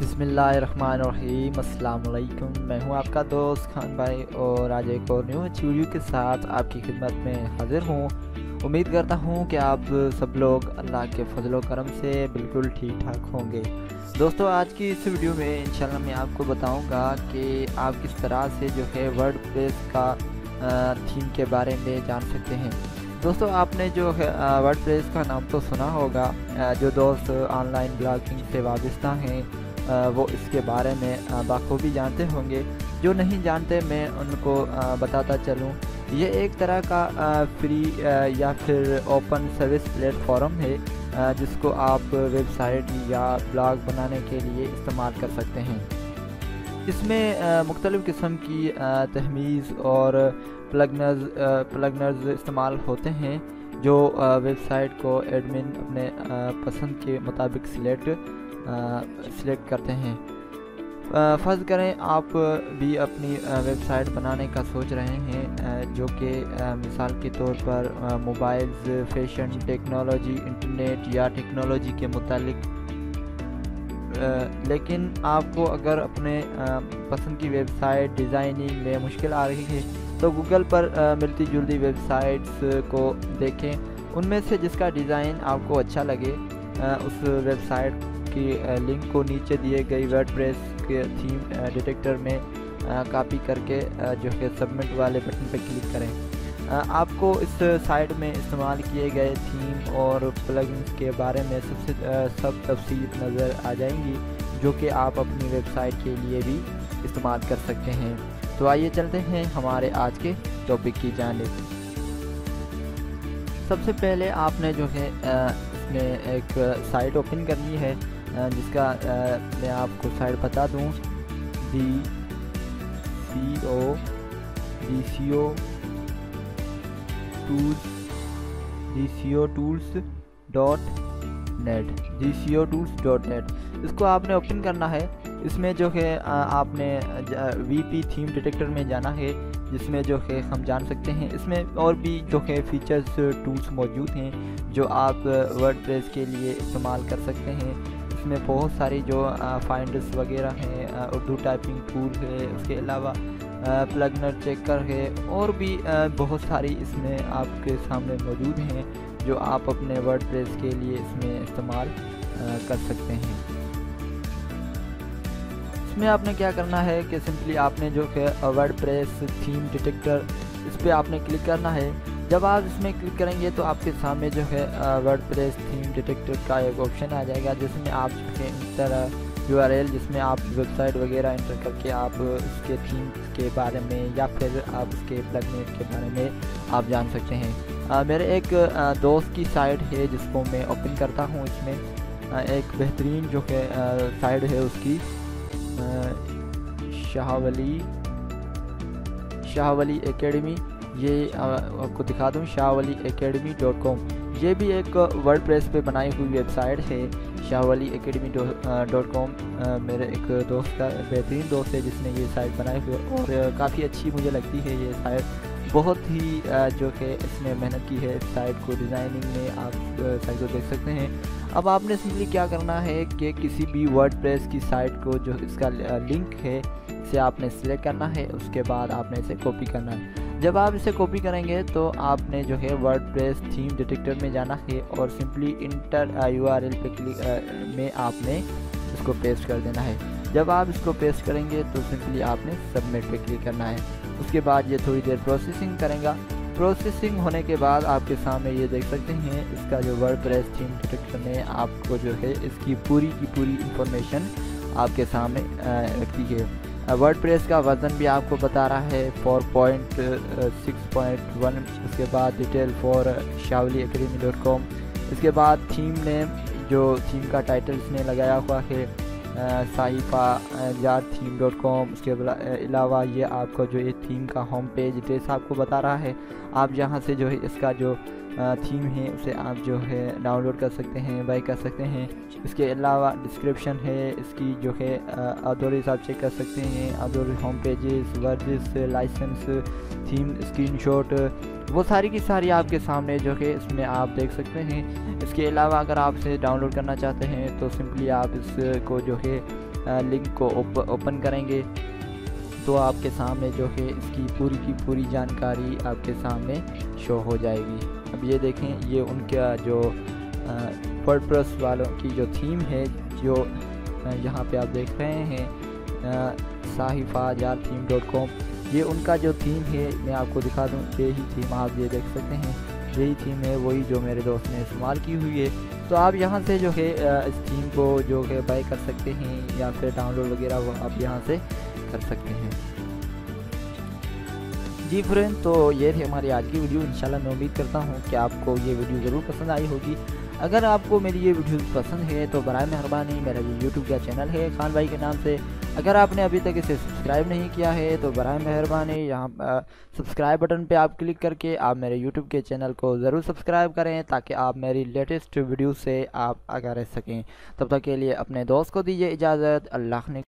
बिस्मिल्लाहिर्रहमानिर्रहीम। अस्सलाम वालेकुम। मैं हूं आपका दोस्त खान भाई और आज एक और न्यू अच्छी वीडियो के साथ आपकी खिदमत में हाजिर हूं। उम्मीद करता हूं कि आप सब लोग अल्लाह के फजल व करम से बिल्कुल ठीक ठाक होंगे। दोस्तों, आज की इस वीडियो में इंशाल्लाह मैं आपको बताऊंगा कि आप किस तरह से जो है वर्डप्रेस का थीम के बारे में जान सकते हैं। दोस्तों, आपने जो है वर्डप्रेस का नाम तो सुना होगा। जो दोस्त ऑनलाइन ब्लॉगिंग से वाबस्ता हैं वो इसके बारे में बखूबी जानते होंगे। जो नहीं जानते मैं उनको बताता चलूँ। ये एक तरह का फ्री या फिर ओपन सर्विस प्लेटफॉर्म है जिसको आप वेबसाइट या ब्लॉग बनाने के लिए इस्तेमाल कर सकते हैं। इसमें मुख्तलिफ़ किस्म की तहमीज़ और प्लगनर्स इस्तेमाल होते हैं जो वेबसाइट को एडमिन अपने पसंद के मुताबिक सिलेक्ट करते हैं। फ़र्ज़ करें आप भी अपनी वेबसाइट बनाने का सोच रहे हैं जो कि मिसाल के तौर पर मोबाइल्स, फैशन, टेक्नोलॉजी, इंटरनेट या टेक्नोलॉजी के मुतालिक, लेकिन आपको अगर अपने पसंद की वेबसाइट डिज़ाइनिंग में मुश्किल आ रही है तो गूगल पर मिलती जुलती वेबसाइट्स को देखें। उनमें से जिसका डिज़ाइन आपको अच्छा लगे उस वेबसाइट की लिंक को नीचे दिए गई वर्डप्रेस के थीम डिटेक्टर में कॉपी करके जो है सबमिट वाले बटन पर क्लिक करें। आपको इस साइट में इस्तेमाल किए गए थीम और प्लगइन्स के बारे में सब तफसील नज़र आ जाएंगी जो कि आप अपनी वेबसाइट के लिए भी इस्तेमाल कर सकते हैं। तो आइए चलते हैं हमारे आज के टॉपिक की जानिब। सबसे पहले आपने जो है इसमें एक साइट ओपन करनी है जिसका मैं आपको साइट बता दूं। dcotools.net इसको आपने ओपन करना है। इसमें जो है आपने VP थीम डिटेक्टर में जाना है जिसमें जो है हम जान सकते हैं इसमें और भी जो है फीचर्स टूल्स मौजूद हैं जो आप वर्डप्रेस के लिए इस्तेमाल कर सकते हैं। इसमें बहुत सारी जो फाइंडर्स वगैरह हैं, उर्दू टाइपिंग टूल है, उसके अलावा प्लगनर चेकर है और भी बहुत सारी इसमें आपके सामने मौजूद हैं जो आप अपने वर्डप्रेस के लिए इसमें इस्तेमाल कर सकते हैं। इसमें आपने क्या करना है कि सिंपली आपने जो है वर्डप्रेस थीम डिटेक्टर इस पर आपने क्लिक करना है। जब आप इसमें क्लिक करेंगे तो आपके सामने जो है वर्डप्रेस थीम डिटेक्टर का एक ऑप्शन आ जाएगा जिसमें आप जो है इंटर URL जिसमें आप वेबसाइट वगैरह इंटर करके आप इसके थीम के बारे में या फिर आप इसके प्लगइन के बारे में आप जान सकते हैं। मेरे एक दोस्त की साइट है जिसको मैं ओपन करता हूँ। इसमें एक बेहतरीन जो है साइट है उसकी शाहवली एकेडमी। ये आपको दिखा दूँ, shahwaliacademy.com। ये भी एक वर्डप्रेस पे बनाई हुई वेबसाइट है shahwaliacademy.com। मेरे एक दोस्त का बेहतरीन दोस्त है जिसने ये साइट बनाई हुई है और काफ़ी अच्छी मुझे लगती है ये साइट। बहुत ही जो है इसने मेहनत की है इस साइट को डिज़ाइनिंग में, आप साइट को देख सकते हैं। अब आपने सिंपली क्या करना है कि किसी भी वर्डप्रेस की साइट को जो इसका लिंक है इसे आपने सिलेक्ट करना है। उसके बाद आपने इसे कॉपी करना है। जब आप इसे कॉपी करेंगे तो आपने जो है वर्डप्रेस थीम डिटेक्टर में जाना है और सिंपली इंटर URL पे क्लिक में आपने इसको पेस्ट कर देना है। जब आप इसको पेस्ट करेंगे तो सिंपली आपने सबमिट पे क्लिक करना है। उसके बाद ये थोड़ी देर प्रोसेसिंग करेगा। प्रोसेसिंग होने के बाद आपके सामने ये देख सकते हैं इसका जो वर्डप्रेस थीम डिटेक्टर में आपको जो है इसकी पूरी की पूरी इंफॉर्मेशन आपके सामने रखती है। वर्डप्रेस का वर्जन भी आपको बता रहा है 4.6.1। उसके बाद डिटेल फॉर shahwaliacademy.com। इसके बाद थीम ने जो थीम का टाइटल इसने लगाया हुआ है sahifa.theme.com। उसके अलावा ये आपको जो ये थीम का होम पेज एड्रेस आपको बता रहा है। आप यहाँ से जो है इसका जो थीम है उसे आप जो है डाउनलोड कर सकते हैं, बाय कर सकते हैं। इसके अलावा डिस्क्रिप्शन है इसकी जो है अदोरिस आप चेक कर सकते हैं, अदोरिस home pages, वर्जिस, licence, theme screenshot, वो सारी की सारी आपके सामने जो है इसमें आप देख सकते हैं। इसके अलावा अगर आप इसे डाउनलोड करना चाहते हैं तो सिंपली आप इसको जो है لنک کو اوپن کریں گے تو آپ کے سامنے جو ہے اس کی پوری جانکاری آپ کے سامنے شو ہو جائے گی۔ اب یہ دیکھیں، یہ ان کا جو ورڈپریس والوں کی جو تھیم ہے، جو یہاں پہ آپ دیکھ رہے ہیں sahifajartheme.com، یہ ان کا جو تھیم ہے، میں آپ کو دکھا دوں، یہی تھیم آپ یہ دیکھ سکتے ہیں، یہی تھیم ہے وہی جو میرے دوست نے استعمال کی ہوئی ہے۔ تو آپ یہاں سے جو ہے اس تھیم کو جو ہے بائی کر سکتے ہیں یا پھر ڈاؤن لوڈ وغیرہ وہ آپ یہاں سے کر سکتے ہیں۔ جی فرینڈ، تو یہ تھی ہماری آج کی ویڈیو۔ انشاءاللہ میں امید کرتا ہوں کہ آپ کو یہ ویڈیو ضرور پسند آئی ہوگی۔ اگر آپ کو میری یہ ویڈیو پسند ہے تو برائے مہربانی میرا جو یوٹیوب کا چینل ہے خان بھائی کے نام سے، اگر آپ نے ابھی تک اسے سبسکرائب نہیں کیا ہے تو برائے مہربانی یہاں سبسکرائب بٹن پہ آپ کلک کر کے آپ میرے یوٹیوب کے چینل کو ضرور سبسکرائب کریں تاکہ آپ میری لیٹسٹ ویڈیو سے آپ آگاہ رہ سکیں۔ تب تک کے لیے اپنے دوست کو دیجیے اجازت۔ اللہ نے